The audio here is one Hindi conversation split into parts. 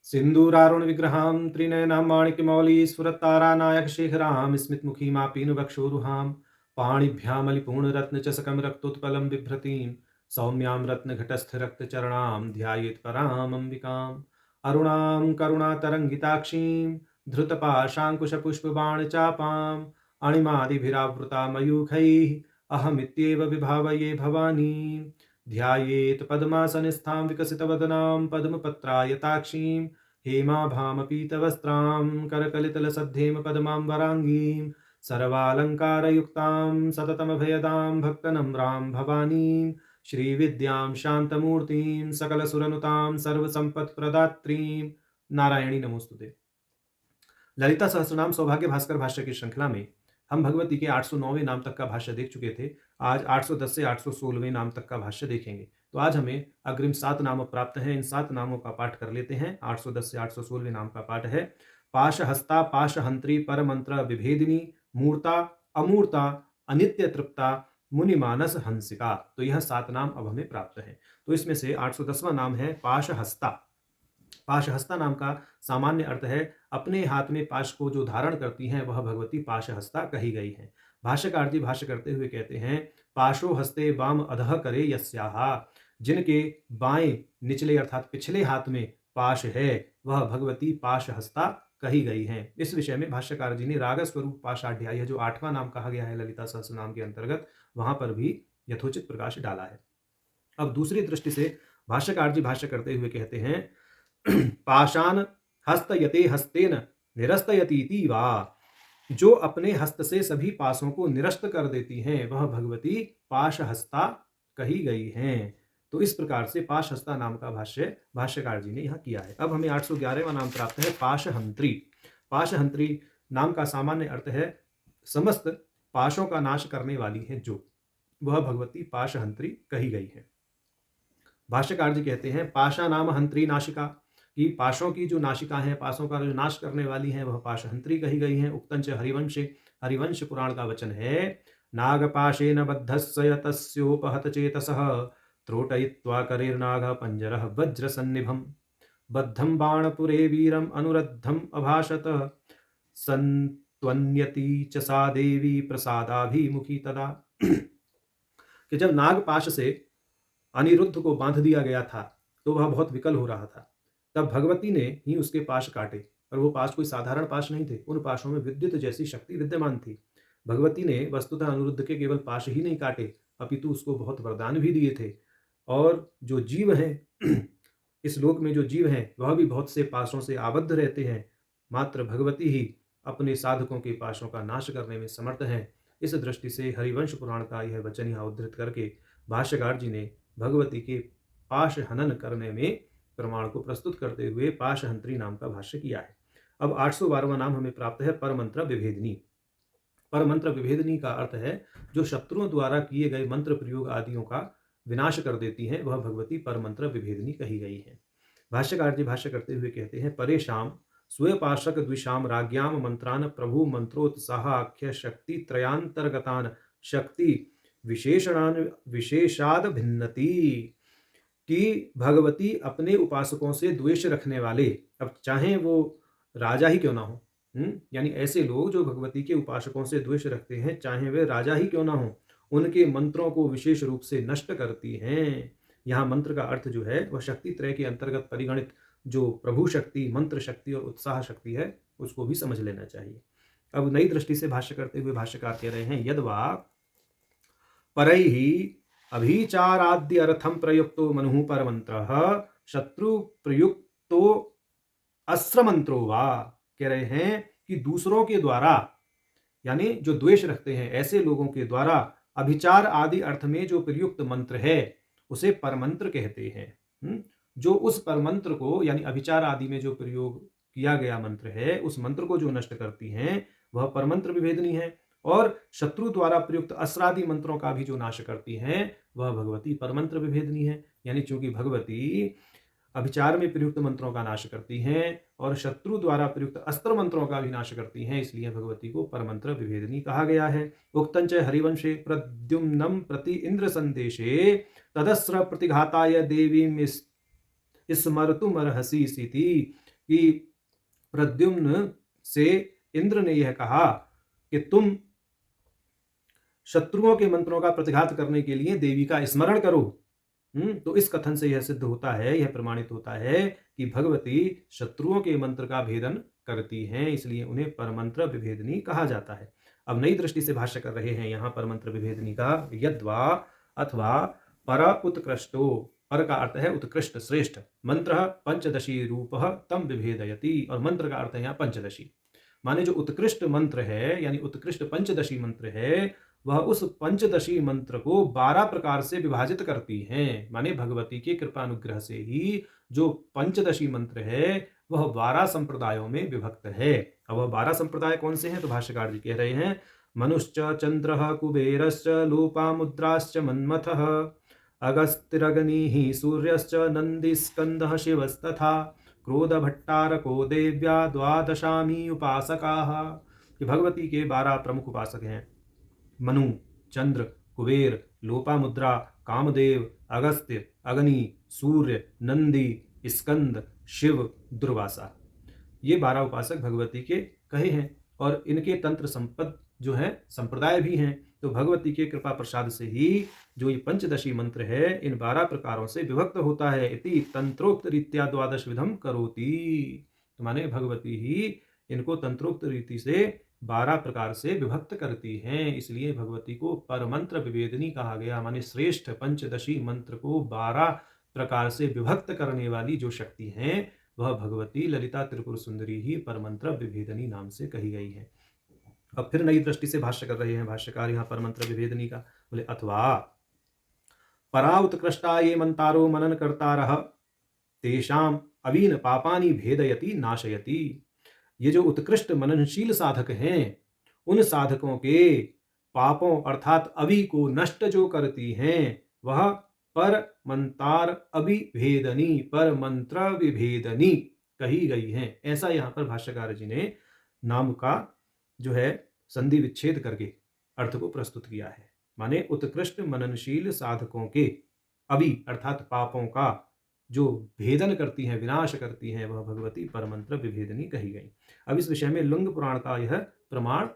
सिन्दूरारुण विग्रहां त्रिनयनां माणिक्यमौलीस्फुरत्तारानायक शेखरां स्मितमुखीमापीनवक्षोरुहां पाणिभ्यामलिपूर्णरत्नचषकं रक्तोत्पलं बिभ्रतीं सौम्यां रत्नघटस्थरक्तचरणां ध्यायेत् परामम्बिकाम् अरुणां करुणातरङ्गिताक्षीं धृतपाशाङ्कुशपुष्पबाणचापाम् अणिमादिभिरावृता मयूखैः अहमित्येव विभावये भवानीं ध्यायेत् पद्मासनस्थां विकसितवदनां पद्मपत्रायताक्षीं हेमाभामपीतवस्त्रां करकलितलसद्धेम पद्माम्बराङ्गीं सर्वालङ्कारयुक्तां सततमभयदां भक्तनम्रां भवानीं श्रीविद्यां शान्तमूर्तिं सकलसुरनुतां सर्वसम्पत्प्रदात्रीं नारायणी नमोस्तुते। ललिता सहस्रनाम सौभाग्य भास्कर भाष्य की श्रृंखला में हम भगवती के 809वें नाम तक का भाष्य देख चुके थे। आज 810 से 816वें नाम तक का भाष्य देखेंगे। तो आज हमें अग्रिम 7 नाम प्राप्त हैं। इन 7 नामों का पाठ कर लेते हैं। 810 से 816वें नाम का पाठ है पाशहस्ता पाशहंत्री परमंत्र विभेदिनी मूर्ता अमूर्ता अनित्य तृप्ता मुनिमानस हंसिका। तो यह 7 नाम अब हमें प्राप्त हैं। तो इसमें से 810वां नाम है पाशहस्ता। पाशहस्ता नाम का सामान्य अर्थ है अपने हाथ में पाश को जो धारण करती हैं वह भगवती पाशहस्ता कही गई हैं। भाष्यकार जी भाष्य करते हुए कहते हैं पाशो हस्ते वाम अधः करे यस्याहा, जिनके बाएं निचले अर्थात पिछले हाथ में पाश है वह भगवती पाशहस्ता कही गई हैं। इस विषय में भाष्यकार जी ने राग स्वरूप पाशाढ्याय जो 8वां नाम कहा गया है ललिता सहस्त्र नाम के अंतर्गत, वहां पर भी यथोचित प्रकाश डाला है। अब दूसरी दृष्टि से भाष्यकार जी भाष्य करते हुए कहते हैं पाशान हस्तयते हस्तेन निरस्तयतीति वा, जो अपने हस्त से सभी पासों को निरस्त कर देती हैं वह भगवती पाशहस्ता कही गई हैं। तो इस प्रकार से पाशहस्ता नाम का भाष्य भाष्यकार जी ने यहाँ किया है। अब हमें 811वां नाम प्राप्त है पाशहंत्री। पाशहंत्री नाम का सामान्य अर्थ है समस्त पाशों का नाश करने वाली है, जो वह भगवती पाशहंत्री कही गई है। भाष्यकार जी कहते हैं पाशा नाम हंत्री नाशिका, कि पाशों की जो नाशिका है, पाशों का जो नाश करने वाली है वह पाशहंत्री कही गई है। उक्तंच हरिवंशे, हरिवंश पुराण का वचन है नागपाशेन बद्धस्य तस्योपहत चेतसः त्रोटयित्वा करेर्नाग पंजरः वज्रसन्निभम् बद्धं बाणपुरे वीरम् अनुरद्धम् अभाषत संत्वन्यति च सा देवी प्रसादाभिमुखी तदा। कि जब नागपाश से अनिरुद्ध को बांध दिया गया था तो वह बहुत विकल हो रहा था। तब भगवती ने ही उसके पाश काटे, और वो पाश कोई साधारण पाश नहीं थे। उन पाशों में विद्युत जैसी शक्ति विद्यमान थी। भगवती ने वस्तुतः अनिरुद्ध के केवल पाश ही नहीं काटे, अपितु उसको बहुत वरदान भी दिए थे। और जो जीव हैं इस लोक में जो जीव हैं वह भी बहुत से पाशों से आबद्ध रहते हैं। मात्र भगवती ही अपने साधकों के पाशों का नाश करने में समर्थ हैं। इस दृष्टि से हरिवंश पुराण का यह वचन यहाँ उद्धृत करके भाष्यकार जी ने भगवती के पाश हनन करने में प्रमाण को प्रस्तुत करते हुए पाशहंत्री नाम का भाष्य किया है। अब 812वां नाम हमें प्राप्त है परमंत्र विभेदिनी। परमंत्र विभेदिनी का अर्थ है जो शत्रुओं द्वारा किए गए मंत्र प्रयोग आदियों का विनाश कर देती हैं, वह भगवती परमंत्र विभेदिनी कही गई है। भाष्यकार जी भाष्य करते हुए कहते हैं परेशाम स्वपाशक द्विषाम राज्ञाम मंत्रान प्रभु मंत्रोत्साहाख्य शक्ति त्रयांतर्गतान शक्ति विशेषणान विशेषाद भिन्नति, कि भगवती अपने उपासकों से द्वेष रखने वाले, अब चाहे वो राजा ही क्यों ना हो, यानी ऐसे लोग जो भगवती के उपासकों से द्वेष रखते हैं चाहे वे राजा ही क्यों ना हो, उनके मंत्रों को विशेष रूप से नष्ट करती हैं। यहाँ मंत्र का अर्थ जो है वह शक्ति त्रय के अंतर्गत परिगणित जो प्रभु शक्ति, मंत्र शक्ति और उत्साह शक्ति है उसको भी समझ लेना चाहिए। अब नई दृष्टि से भाष्य करते हुए भाष्यकार कह रहे हैं यद्वा परैहि अभिचाराद्य अर्थम प्रयुक्तो मनुः परमंत्रः शत्रु प्रयुक्तो अस्त्र मंत्रो वा। कह रहे हैं कि दूसरों के द्वारा, यानी जो द्वेष रखते हैं ऐसे लोगों के द्वारा अभिचार आदि अर्थ में जो प्रयुक्त मंत्र है उसे परमंत्र कहते हैं। जो उस परमंत्र को यानी अभिचार आदि में जो प्रयोग किया गया मंत्र है उस मंत्र को जो नष्ट करती हैं वह परमंत्र विभेदिनी है। और शत्रु द्वारा प्रयुक्त अस्त्रादि मंत्रों का भी जो नाश करती हैं वह भगवती परमंत्र विभेदिनी है। यानी चूंकि भगवती अभिचार में प्रयुक्त मंत्रों का नाश करती हैं और शत्रु द्वारा प्रयुक्त अस्त्र मंत्रों का भी नाश करती हैं, इसलिए भगवती को परमंत्र विभेदिनी कहा गया है। उक्तंच हरिवंशे प्रद्युम्नम प्रति इंद्र संदेशे तदस्र प्रतिघाताय देवी स्मर्तुमर्हसि सिति कि प्रद्युम्न से इंद्र ने यह कहा कि तुम शत्रुओं के मंत्रों का प्रतिघात करने के लिए देवी का स्मरण करो। तो इस कथन से यह सिद्ध होता है, यह प्रमाणित होता है कि भगवती शत्रुओं के मंत्र का भेदन करती हैं, इसलिए उन्हें परमंत्र विभेदनी कहा जाता है। अब नई दृष्टि से भाष्य कर रहे हैं यहाँ परमंत्र विभेदनी का। यद्वा अथवा पर उत्कृष्टो, पर का अर्थ है उत्कृष्ट श्रेष्ठ, मंत्र पंचदशी रूप तम विभेदयति, और मंत्र का अर्थ है यहाँ पंचदशी, माने जो उत्कृष्ट मंत्र है यानी उत्कृष्ट पंचदशी मंत्र है, वह उस पंचदशी मंत्र को 12 प्रकार से विभाजित करती हैं। माने भगवती के कृपानुग्रह से ही जो पंचदशी मंत्र है वह 12 संप्रदायों में विभक्त है। अब वह 12 संप्रदाय कौन से हैं? तो भाष्यकार जी कह रहे हैं, मनुश्च चंद्रः कुबेरश्च लोपामुद्राश्च मन्मथः अगस्तिरग्निः सूर्यश्च नन्दिस्कन्दः शिवस्तथा क्रोधभट्टारको देव्या द्वादशामी उपासकाः। कि भगवती के 12 प्रमुख उपासक हैं, मनु, चंद्र, कुबेर, लोपामुद्रा, कामदेव, अगस्त्य, अग्नि, सूर्य, नंदी, स्कंद, शिव, दुर्वासा। ये 12 उपासक भगवती के कहे हैं और इनके तंत्र संपद जो है संप्रदाय भी हैं। तो भगवती के कृपा प्रसाद से ही जो ये पंचदशी मंत्र है इन 12 प्रकारों से विभक्त होता है। इति तंत्रोक्त रीत्या द्वादश विधम करोति, तो माने भगवती ही इनको तंत्रोक्त रीति से 12 प्रकार से विभक्त करती हैं, इसलिए भगवती को परमंत्र विभेदनी कहा गया। माने श्रेष्ठ पंचदशी मंत्र को 12 प्रकार से विभक्त करने वाली जो शक्ति है वह भगवती ललिता त्रिपुर सुंदरी ही परमंत्र विभेदनी नाम से कही गई है। अब फिर नई दृष्टि से भाष्य कर रहे हैं भाष्यकार यहाँ परमंत्र विभेदनी का। बोले अथवा परा उत्कृष्टा ये मंतारो मनन कर्तारः तेषाम अवीन पापानि भेदयति नाशयति। ये जो उत्कृष्ट मननशील साधक हैं उन साधकों के पापों अर्थात अवि को नष्ट जो करती हैं वह पर मंतार अभिभेदनी, पर मंत्र विभेदनी कही गई है। ऐसा यहाँ पर भाष्यकार जी ने नाम का जो है संधि विच्छेद करके अर्थ को प्रस्तुत किया है। माने उत्कृष्ट मननशील साधकों के अवि अर्थात पापों का जो भेदन करती हैं, विनाश करती हैं, वह भगवती परमंत्र विभेदनी कही गई। अब इस विषय में लिंग पुराण का यह प्रमाण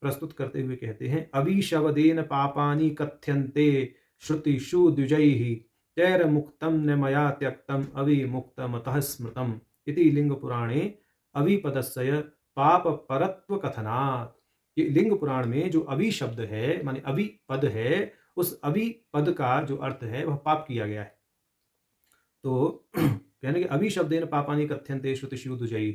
प्रस्तुत करते हुए कहते हैं, अभिशवदेन पापानि कथ्यन्ते श्रुतिषु द्विजैः तैर मुक्तम न मया त्यक्तम अविमुक्तमतः स्मृतम इति लिंग पुराणे अभिपदस्य पाप परत्व कथनात्। ये लिंग पुराण में जो अभि शब्द है माने अभि पद है, उस अभि पद का जो अर्थ है वह पाप किया गया है। तो कहने के अभि शब्देन पापानि कथ्यन्ते श्रुतिषु द्विजैः,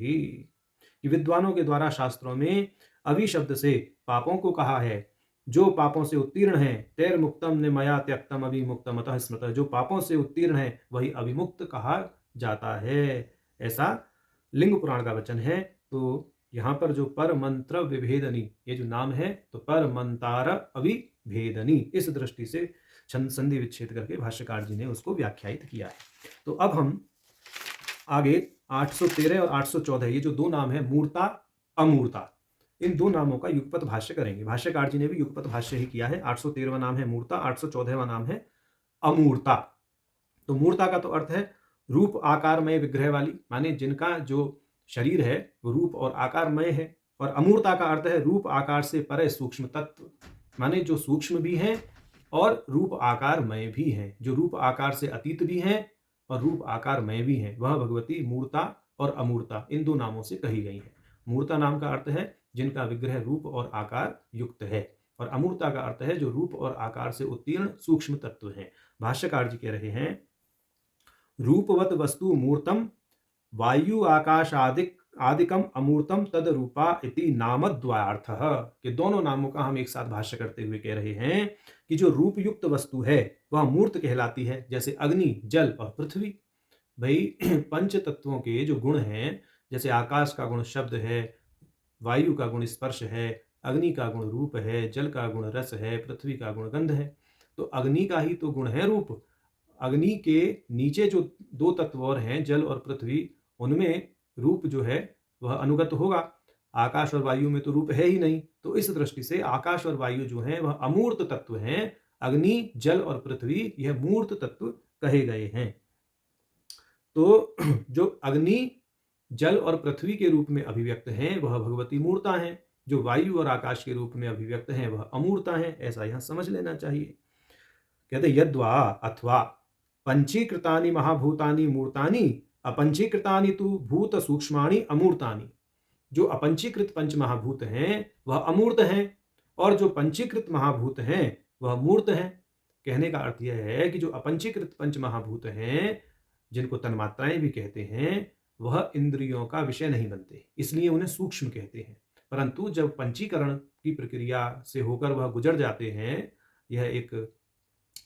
कि विद्वानों के द्वारा शास्त्रों में अभि शब्द से पापों को कहा है जो पापों से उत्तीर्ण है। तैर मुक्तम ने मया त्यक्तम अभिमुक्तम अतः स्मृतः, जो पापों से उत्तीर्ण है वही अभिमुक्त कहा जाता है। ऐसा लिंग पुराण का वचन है। तो यहाँ पर जो पर मंत्र विभेदनी ये जो नाम है, तो पर मंतार अभिभेदनी इस दृष्टि से छंद संधि विच्छेद करके भाष्यकार जी ने उसको व्याख्यायित किया है। तो अब हम आगे 813 और 814 ये जो दो नाम है मूर्ता अमूर्ता, इन दो नामों का युगपत भाष्य करेंगे। भाष्यकार जी ने भी युगपत भाष्य ही किया है। 813वां नाम है मूर्ता, 814वां नाम है अमूर्ता। तो मूर्ता का तो अर्थ है रूप आकारमय विग्रह वाली, माने जिनका जो शरीर है वो रूप और आकारमय है। और अमूर्ता का अर्थ है रूप आकार से परे सूक्ष्म तत्व, माने जो सूक्ष्म भी हैं और रूप आकारमय भी हैं, जो रूप आकार से अतीत भी हैं और रूप आकारमय भी हैं, वह भगवती मूर्ता और अमूर्ता इन दो नामों से कही गई है। मूर्ता नाम का अर्थ है जिनका विग्रह रूप और आकार युक्त है, और अमूर्ता का अर्थ है जो रूप और आकार से उत्तीर्ण सूक्ष्म तत्व है। भाष्यकार जी कह रहे हैं, रूपवत वस्तु मूर्तम वायु आकाश आदिकम अमूर्तम तद रूपा इति नामद्वयार्थः, कि दोनों नामों का हम एक साथ भाष्य करते हुए कह रहे हैं कि जो रूप युक्त वस्तु है वह मूर्त कहलाती है, जैसे अग्नि, जल और पृथ्वी। भाई पंच तत्वों के जो गुण हैं, जैसे आकाश का गुण शब्द है, वायु का गुण स्पर्श है, अग्नि का गुण रूप है, जल का गुण रस है, पृथ्वी का गुण गंध है। तो अग्नि का ही तो गुण है रूप। अग्नि के नीचे जो दो तत्व और हैं जल और पृथ्वी, उनमें रूप जो है वह अनुगत होगा। आकाश और वायु में तो रूप है ही नहीं। तो इस दृष्टि से आकाश और वायु जो है वह अमूर्त तत्व हैं। अग्नि, जल और पृथ्वी यह मूर्त तत्व कहे गए हैं। तो जो अग्नि जल और पृथ्वी के रूप में अभिव्यक्त हैं वह भगवती मूर्ता हैं, जो वायु और आकाश के रूप में अभिव्यक्त हैं वह अमूर्ता हैं। ऐसा यहाँ समझ लेना चाहिए। कहते यद्वा अथवा पंचीकृतानि महाभूतानि मूर्तानि अपंचीकृतानि तु भूत सूक्ष्माणि अमूर्तानि। जो अपंचीकृत पंच महाभूत हैं वह अमूर्त हैं और जो पंचीकृत महाभूत हैं वह मूर्त हैं। कहने का अर्थ यह है कि जो अपंचीकृत पंच महाभूत हैं, जिनको तन्मात्राएं भी कहते हैं, वह इंद्रियों का विषय नहीं बनते, इसलिए उन्हें सूक्ष्म कहते हैं। परंतु जब पंचीकरण की प्रक्रिया से होकर वह गुजर जाते हैं, यह एक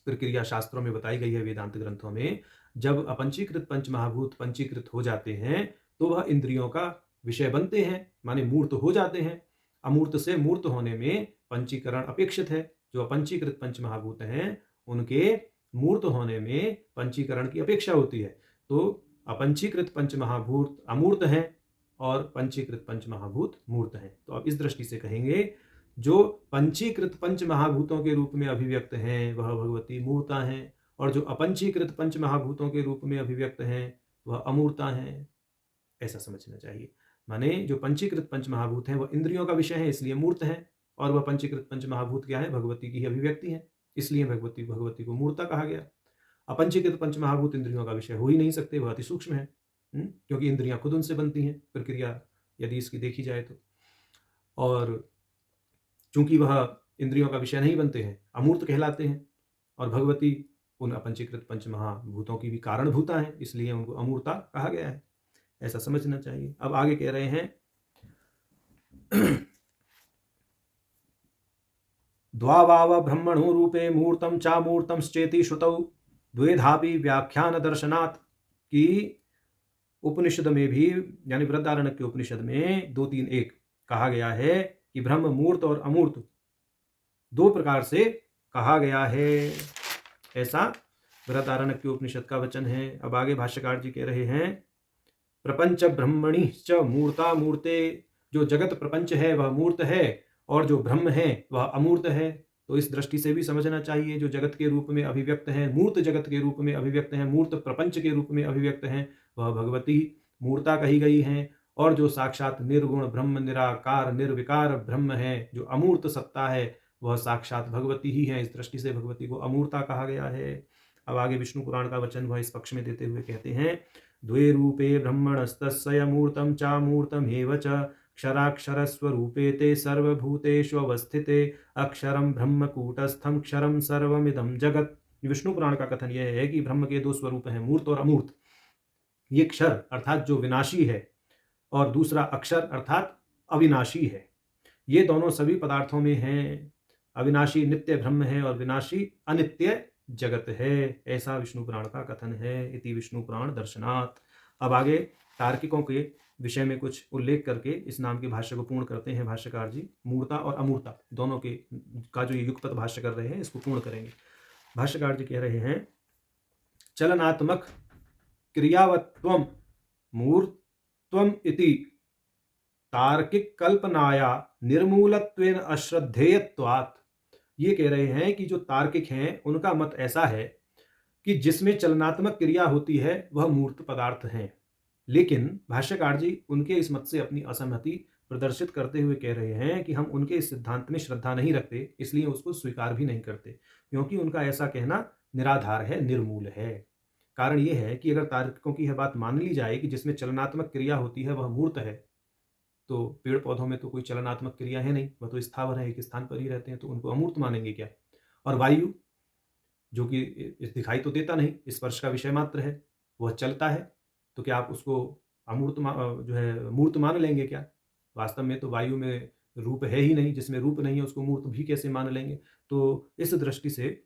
प्रक्रिया शास्त्रों में बताई गई है, वेदांत ग्रंथों में, जब अपंचीकृत पंच महाभूत पंचीकृत हो जाते हैं तो वह इंद्रियों का विषय बनते हैं, माने मूर्त हो जाते हैं। अमूर्त से मूर्त होने में पंचीकरण अपेक्षित है। जो अपंचीकृत पंच महाभूत हैं उनके मूर्त होने में पंचीकरण की अपेक्षा होती है। तो अपंचीकृत पंच महाभूत अमूर्त हैं और पंचीकृत पंच महाभूत मूर्त हैं। तो अब इस दृष्टि से कहेंगे जो पंचीकृत पंच महाभूतों के रूप में अभिव्यक्त हैं वह भगवती मूर्ता हैं, और जो अपंचीकृत पंच महाभूतों के रूप में अभिव्यक्त हैं वह अमूर्ता हैं। ऐसा समझना चाहिए। माने जो पंचीकृत पंच महाभूत हैं वह इंद्रियों का विषय है, इसलिए मूर्त हैं, और वह पंचीकृत पंच महाभूत क्या है? भगवती की ही अभिव्यक्ति है, इसलिए भगवती को मूर्ता कहा गया। अपंचीकृत पंच महाभूत इंद्रियों का विषय हो ही नहीं सकते, वह अति सूक्ष्म है, क्योंकि इंद्रियां खुद उनसे बनती हैं, प्रक्रिया यदि इसकी देखी जाए तो। और चूंकि वह इंद्रियों का विषय नहीं बनते हैं, अमूर्त कहलाते हैं, और भगवती उन अपंचीकृत पंच महाभूतों की भी कारणभूता है, इसलिए उनको अमूर्ता कहा गया है। ऐसा समझना चाहिए। अब आगे कह रहे हैं द्वावाव ब्रह्मणो रूपे मूर्तम चा मूर्तम चेति श्रुतौ द्वेधापि व्याख्यान दर्शनात् की उपनिषद में भी, यानी बृहदारण्यक के उपनिषद में 2-3-1 कहा गया है कि ब्रह्म मूर्त और अमूर्त दो प्रकार से कहा गया है। ऐसा बृहदारण्यक के उपनिषद का वचन है। अब आगे भाष्यकार जी कह रहे हैं प्रपंच ब्रह्मणि च मूर्ता मूर्ते। जो जगत प्रपंच है वह मूर्त है और जो ब्रह्म है वह अमूर्त है। तो इस दृष्टि से भी समझना चाहिए, जो जगत के रूप में अभिव्यक्त हैं, मूर्त जगत के रूप में अभिव्यक्त हैं, मूर्त प्रपंच के रूप में अभिव्यक्त हैं, वह भगवती मूर्ता कही गई हैं। और जो साक्षात निर्गुण ब्रह्म निराकार निर्विकार ब्रह्म है, जो अमूर्त सत्ता है, वह साक्षात भगवती ही है। इस दृष्टि से भगवती को अमूर्ता कहा गया है। अब आगे विष्णु पुराण का वचन वह इस पक्ष में देते हुए कहते हैं द्वे रूपे ब्रह्मणस्तस्य मूर्तं चामूर्तमेव च क्षराक्षरस्वरूपे ते सर्वभूतेष्वस्थिते अक्षरम ब्रह्म कूटस्थम क्षरम सर्वमिदं जगत। विष्णु पुराण का कथन यह है कि ब्रह्म के दो स्वरूप हैं, मूर्त और अमूर्त। ये क्षर अर्थात जो विनाशी है, और दूसरा अक्षर अर्थात अविनाशी है। ये दोनों सभी पदार्थों में हैं। अविनाशी नित्य ब्रह्म है और विनाशी अनित्य जगत है। ऐसा विष्णु पुराण का कथन है। इति विष्णु पुराण दर्शनात्। अब आगे तार्किकों के विषय में कुछ उल्लेख करके इस नाम के भाष्य को पूर्ण करते हैं भाष्यकार जी। मूर्ता और अमूर्ता दोनों के का जो युगपत भाष्य कर रहे हैं इसको पूर्ण करेंगे। भाष्यकार जी कह रहे हैं चलनात्मक क्रियावत्वम मूर्तत्वम इति तार्किक कल्पनाया निर्मूलत्वेन अश्रद्धेयत्वात्। ये कह रहे हैं कि जो तार्किक हैं उनका मत ऐसा है कि जिसमें चलनात्मक क्रिया होती है वह मूर्त पदार्थ हैं। लेकिन भाष्यकार जी उनके इस मत से अपनी असहमति प्रदर्शित करते हुए कह रहे हैं कि हम उनके इस सिद्धांत में श्रद्धा नहीं रखते, इसलिए उसको स्वीकार भी नहीं करते, क्योंकि उनका ऐसा कहना निराधार है, निर्मूल है। कारण यह है कि अगर तार्किकों की यह बात मान ली जाए कि जिसमें चलनात्मक क्रिया होती है वह मूर्त है, तो पेड़ पौधों में तो कोई चलनात्मक क्रिया है नहीं, वह तो स्थावर है, एक स्थान पर ही रहते हैं, तो उनको अमूर्त मानेंगे क्या? और वायु जो कि दिखाई तो देता नहीं, स्पर्श का विषय मात्र है, वह चलता है, तो क्या आप उसको अमूर्त जो है मूर्त मान लेंगे क्या? वास्तव में तो वायु में रूप है ही नहीं, जिसमें रूप नहीं है उसको मूर्त भी कैसे मान लेंगे? तो इस दृष्टि से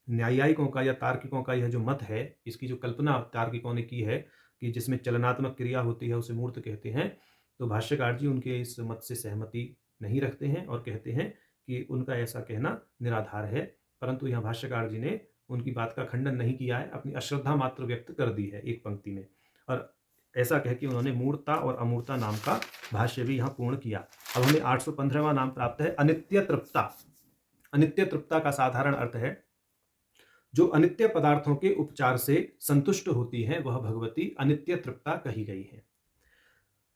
न्यायिकों का या तार्किकों का यह जो मत है, इसकी जो कल्पना तार्किकों ने की है कि जिसमें चलनात्मक क्रिया होती है उसे मूर्त कहते हैं, तो भाष्यकार जी उनके इस मत से सहमति नहीं रखते हैं और कहते हैं कि उनका ऐसा कहना निराधार है। परंतु यहाँ भाष्यकार जी ने उनकी बात का खंडन नहीं किया है, अपनी अश्रद्धा मात्र व्यक्त कर दी है एक पंक्ति में, और ऐसा कह के उन्होंने मूर्ता और अमूर्ता नाम का भाष्य भी यहाँ पूर्ण किया। अब हमें 815वां नाम प्राप्त है अनित्य तृप्ता। अनित्य तृप्ता का साधारण अर्थ है जो अनित्य पदार्थों के उपचार से संतुष्ट होती है, वह भगवती अनित्य तृप्ता कही गई है।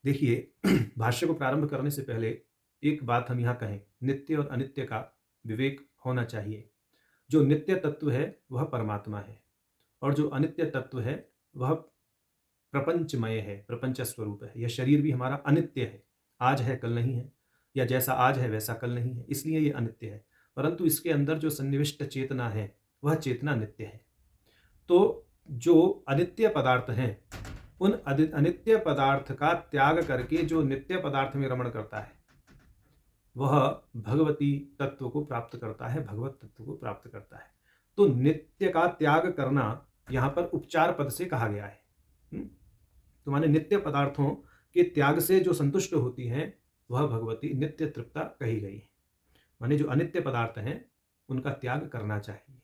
देखिए भाष्य को प्रारंभ करने से पहले एक बात हम यहाँ कहें, नित्य और अनित्य का विवेक होना चाहिए। जो नित्य तत्व है वह परमात्मा है, और जो अनित्य तत्व है वह प्रपंचमय है, प्रपंच स्वरूप है। यह शरीर भी हमारा अनित्य है, आज है कल नहीं है, या जैसा आज है वैसा कल नहीं है, इसलिए ये अनित्य है। परंतु इसके अंदर जो सन्निविष्ट चेतना है वह चेतना नित्य है। तो जो अनित्य पदार्थ हैं, उन अनित्य पदार्थ का त्याग करके जो नित्य पदार्थ में रमण करता है वह भगवती तत्व को प्राप्त करता है, भगवत तत्व को प्राप्त करता है। तो नित्य का त्याग करना यहाँ पर उपचार पद से कहा गया है। तो माने नित्य पदार्थों के त्याग से जो संतुष्ट होती हैं वह भगवती नित्य तृप्ता कही गई है। माने जो अनित्य पदार्थ हैं उनका त्याग करना चाहिए।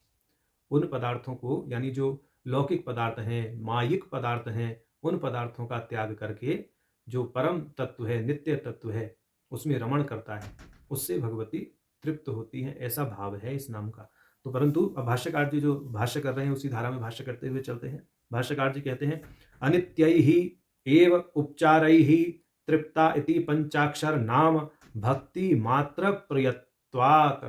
उन पदार्थों को, यानी जो लौकिक पदार्थ हैं, मायिक पदार्थ हैं, उन पदार्थों का त्याग करके जो परम तत्व है, नित्य तत्व है, उसमें रमण करता है, उससे भगवती तृप्त होती है। ऐसा भाव है इस नाम का। तो परंतु अब भाष्यकार जी जो भाष्य कर रहे हैं उसी धारा में भाष्य करते हुए चलते हैं। भाष्यकार जी कहते हैं, अनित्यैः एव उपचारैः तृप्ता इति पंचाक्षर नाम भक्ति मात्र प्रयत्वात्,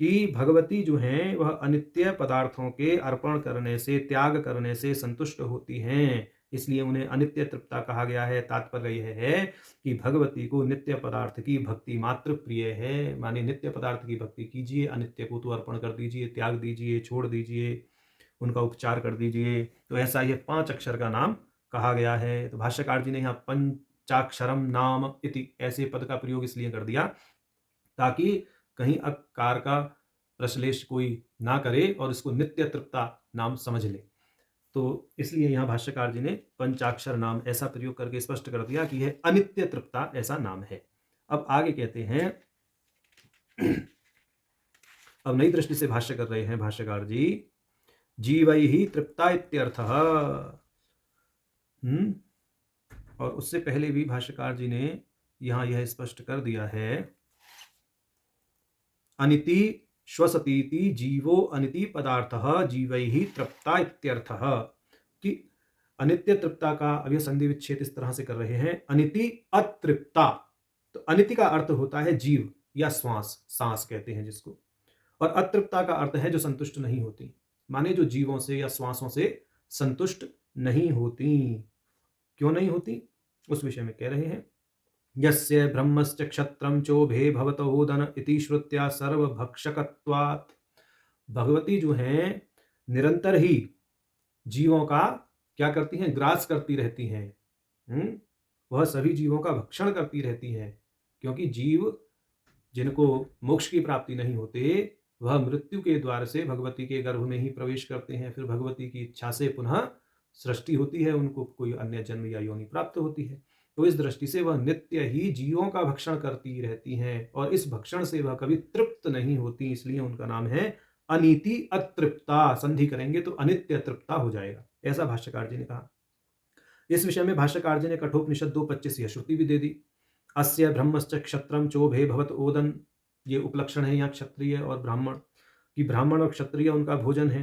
कि भगवती जो हैं वह अनित्य पदार्थों के अर्पण करने से, त्याग करने से संतुष्ट होती हैं, इसलिए उन्हें अनित्य तृप्ता कहा गया है। तात्पर्य यह है कि भगवती को नित्य पदार्थ की भक्ति मात्र प्रिय है। माने नित्य पदार्थ की भक्ति कीजिए, अनित्य को तो अर्पण कर दीजिए, त्याग दीजिए, छोड़ दीजिए, उनका उपचार कर दीजिए। तो ऐसा ये 5 अक्षर का नाम कहा गया है। तो भाष्यकार जी ने यहाँ पंचाक्षरम नाम इति ऐसे पद का प्रयोग इसलिए कर दिया ताकि कहीं अकार का प्रश्लेष कोई ना करे और इसको नित्य तृप्ता नाम समझ ले। तो इसलिए यहाँ भाष्यकार जी ने पंचाक्षर नाम ऐसा प्रयोग करके स्पष्ट कर दिया कि यह अनित्य तृप्ता ऐसा नाम है। अब आगे कहते हैं, अब नई दृष्टि से भाष्य कर रहे हैं भाष्यकार जी, जीवैः तृप्ता इत्यर्थः। और उससे पहले भी भाष्यकार जी ने यहाँ यह स्पष्ट कर दिया है, अनिति श्वसतीति जीवो अनिति पदार्थः जीवैः तृप्ता इत्यर्थः, कि अनित्य तृप्ता का अब यह संधि विच्छेद इस तरह से कर रहे हैं, अनिति अतृप्ता। तो अनिति का अर्थ होता है जीव या श्वास, सांस कहते हैं जिसको, और अतृप्ता का अर्थ है जो संतुष्ट नहीं होती, माने जो जीवों से या श्वासों से संतुष्ट नहीं होती। क्यों नहीं होती उस विषय में कह रहे हैं, यस्य ब्रह्मस्य क्षत्रम चोभे भवतोदन इति श्रुत्या सर्वभक्षकत्वात्। भगवती जो हैं निरंतर ही जीवों का क्या करती हैं, ग्रास करती रहती हैं। वह सभी जीवों का भक्षण करती रहती हैं, क्योंकि जीव जिनको मोक्ष की प्राप्ति नहीं होते वह मृत्यु के द्वार से भगवती के गर्भ में ही प्रवेश करते हैं। फिर भगवती की इच्छा से पुनः सृष्टि होती है, उनको कोई अन्य जन्म या योनि प्राप्त होती है। तो इस दृष्टि से वह नित्य ही जीवों का भक्षण करती रहती हैं, और इस भक्षण से वह कभी तृप्त नहीं होती, इसलिए उनका नाम है अनीति अतृप्ता। संधि करेंगे तो अनित्य तृप्ता हो जाएगा, ऐसा भाष्यकार जी ने कहा। इस विषय में भाष्यकार जी ने कठोपनिषद 2:25 यह श्रुति भी दे दी, अस्य ब्रह्मश्च क्षत्रम चोभे भवत ओदन। ये उपलक्षण है यहाँ क्षत्रिय और ब्राह्मण की, ब्राह्मण और क्षत्रिय उनका भोजन है।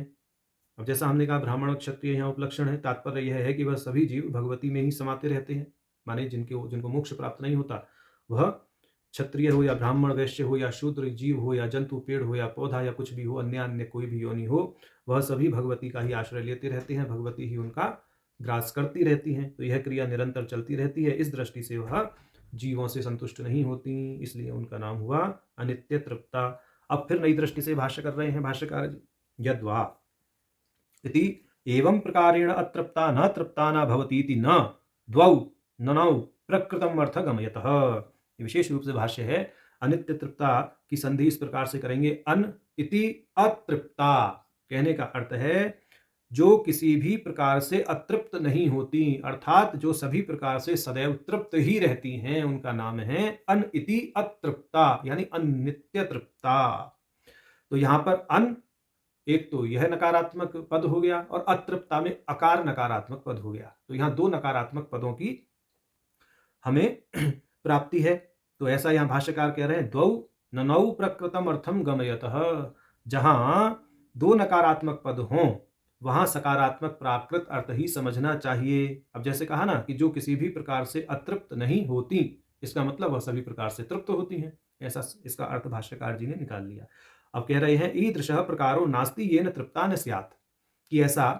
अब जैसा हमने कहा ब्राह्मण और क्षत्रिय यहाँ उपलक्षण है, तात्पर्य यह है कि वह सभी जीव भगवती में ही समाते रहते हैं। माने जिनको मोक्ष प्राप्त नहीं होता, वह क्षत्रिय हो या ब्राह्मण, वैश्य हो या शूद्र जीव हो या जंतु, पेड़ हो या पौधा या कुछ भी हो, अन्य कोई भी योनि हो, वह सभी भगवती का ही आश्रय लेते रहते हैं, भगवती ही उनका ग्रास करती रहती हैं। तो यह क्रिया निरंतर चलती रहती है। इस दृष्टि से वह जीवों से संतुष्ट नहीं होती, इसलिए उनका नाम हुआ अनित्य तृप्ता। अब फिर नई दृष्टि से भाष्य कर रहे हैं भाष्यकार, यद्वा इति एवं प्रकारेण अतृप्ता न तृप्ता न भवतीति न द्वौ ननौ प्रकृतम अर्थ गमयतः। विशेष रूप से भाष्य है, अनित्य तृप्ता की संधि इस प्रकार से करेंगे, अन इति अतृप्ता कहने का अर्थ है जो किसी भी प्रकार से अतृप्त नहीं होती, अर्थात जो सभी प्रकार से सदैव तृप्त ही रहती हैं, उनका नाम है अन इति अतृप्ता, यानी अनित्य तृप्ता। तो यहां पर अन एक तो यह नकारात्मक पद हो गया और अतृप्ता में अकार नकारात्मक पद हो गया। तो यहां दो नकारात्मक पदों की हमें प्राप्ति है। तो ऐसा यहां भाष्यकार कह रहे हैं, द्वौ ननौ प्रकृतम अर्थम गमयतः। जहां दो नकारात्मक पद हों वहाँ सकारात्मक प्राकृत अर्थ ही समझना चाहिए। अब जैसे कहा ना कि जो किसी भी प्रकार से अतृप्त नहीं होती, इसका मतलब वह सभी प्रकार से तृप्त होती हैं। ऐसा इसका अर्थ भाष्यकार जी ने निकाल लिया। अब कह रहे हैं ईदृशः प्रकारो नास्ति येन तृप्ता न स्यात्, कि ऐसा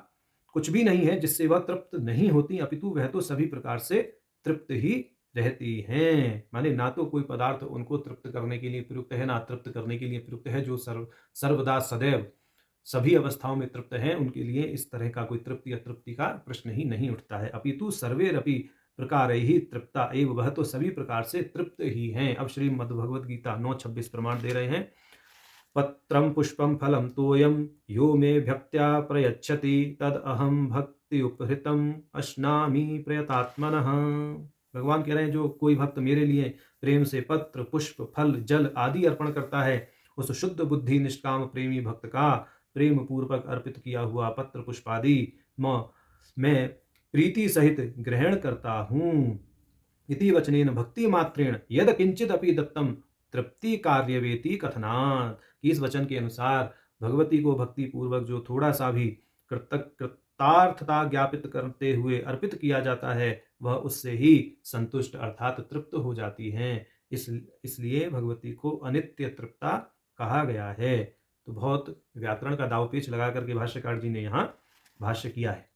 कुछ भी नहीं है जिससे वह तृप्त नहीं होती, अपितु वह तो सभी प्रकार से तृप्त ही रहती हैं। माने ना तो कोई पदार्थ उनको तृप्त करने के लिए प्रयुक्त है, ना तृप्त करने के लिए प्रयुक्त है। जो सर्वदा सदैव सभी अवस्थाओं में तृप्त हैं, उनके लिए इस तरह का कोई तृप्ति अतृप्ति का प्रश्न ही नहीं उठता है। अपितु सर्वेरपि प्रकार ही तृप्ता एवं, वह तो सभी प्रकार से तृप्त ही हैं। अब श्रीमद्भगवद गीता 9:26 प्रमाण दे रहे हैं। पत्रं पुष्पं फलं तोयं यो मे भक्त्या प्रयच्छति तद अहम भक्ति उपहृतम अश्नामि प्रयतात्मनः। भगवान कह रहे हैं जो कोई भक्त मेरे लिए प्रेम से पत्र पुष्प फल जल आदि अर्पण करता है, उस शुद्ध बुद्धि निष्काम प्रेमी भक्त का प्रेम पूर्वक अर्पित किया हुआ पत्र पुष्प आदि मैं प्रीति सहित ग्रहण करता हूँ। इति वचनेन भक्ति मात्रेण यद किंचित अपि दत्तम तृप्ति कार्यवेति कथनात्, कि इस वचन के अनुसार भगवती को भक्ति पूर्वक जो थोड़ा सा भी कृतार्थता ज्ञापित करते हुए अर्पित किया जाता है, वह उससे ही संतुष्ट अर्थात तृप्त हो जाती हैं। इसलिए भगवती को अनित्य तृप्ता कहा गया है। तो बहुत व्याकरण का दावपेच लगा करके भाष्यकार जी ने यहाँ भाष्य किया है।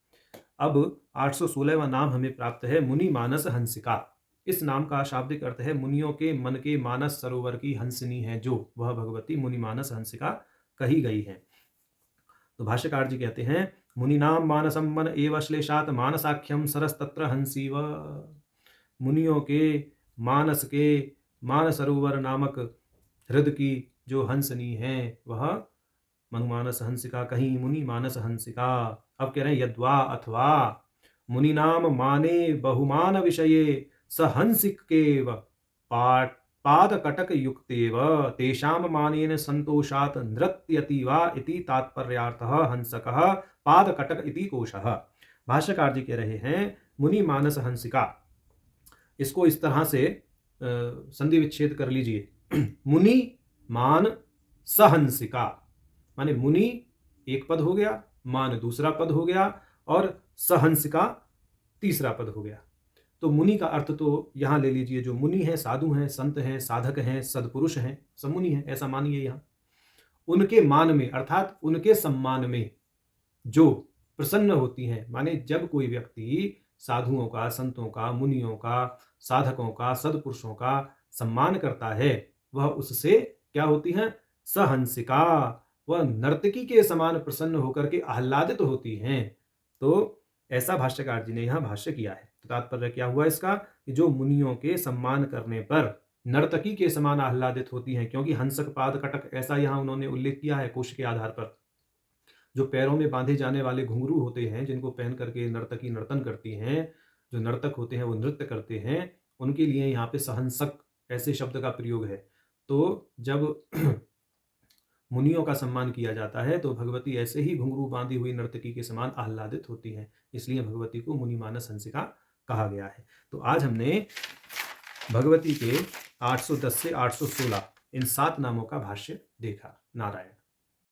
अब 816वां नाम हमें प्राप्त है मुनि मानस हंसिका। इस नाम का शाब्दिक अर्थ है मुनियों के मन के मानस सरोवर की हंसिनी है जो, वह भगवती मुनि मानस हंसिका कही गई है। तो भाष्यकार जी कहते हैं मुनिनाम मानसम मन एव श्लेषात मानसाख्यम सरस्तत्र हंसी व। मुनियों के मानसरोवर नामक हृदय की जो हंसनी है वह मनुमानस हंसिका कहीं मुनि मानस हंसिका। अब कह रहे हैं यद्वा अथवा मुनिनाम माने बहुमान विषये सहंसिकेव पादकटक युक्तेव तेषाम मानेन संतोषात् नृत्यति वा इति तात्पर्यार्थः हंसकः पादकटक इति कोशः। भाष्यकार जी कह रहे हैं मुनि मानस हंसिका, इसको इस तरह से संधि विच्छेद कर लीजिए। मुनि मान सहंसिका, माने मुनि एक पद हो गया, मान दूसरा पद हो गया और सहंसिका तीसरा पद हो गया। तो मुनि का अर्थ तो यहाँ ले लीजिए, जो मुनि है साधु हैं, संत हैं, साधक हैं, सदपुरुष हैं, सब मुनि हैं, ऐसा मानिए। यहाँ उनके मान में अर्थात उनके सम्मान में जो प्रसन्न होती हैं, माने जब कोई व्यक्ति साधुओं का, संतों का, मुनियों का, साधकों का, सदपुरुषों का सम्मान करता है, वह उससे क्या होती हैं? सहंसिका, वह नर्तकी के समान प्रसन्न होकर के आह्लादित होती हैं। तो ऐसा भाष्यकार जी ने यहाँ भाष्य किया है। तो तात्पर्य क्या हुआ इसका कि जो मुनियों के सम्मान करने पर नर्तकी के समान आह्लादित होती हैं, क्योंकि हंसक पाद कटक ऐसा यहाँ उन्होंने उल्लेख किया है कोश के आधार पर। जो पैरों में बांधे जाने वाले घुंघरू होते हैं, जिनको पहन करके नर्तकी नर्तन करती हैं, जो नर्तक होते हैं वो नृत्य करते हैं, उनके लिए यहाँ पे सहंसक ऐसे शब्द का प्रयोग है। तो जब मुनियों का सम्मान किया जाता है तो भगवती ऐसे ही घुंघरू बांधी हुई नर्तकी के समान आह्लादित होती हैं, इसलिए भगवती को मुनि मानस हंसिका कहा गया है। तो आज हमने भगवती के 810 से 816 इन 7 नामों का भाष्य देखा। नारायण।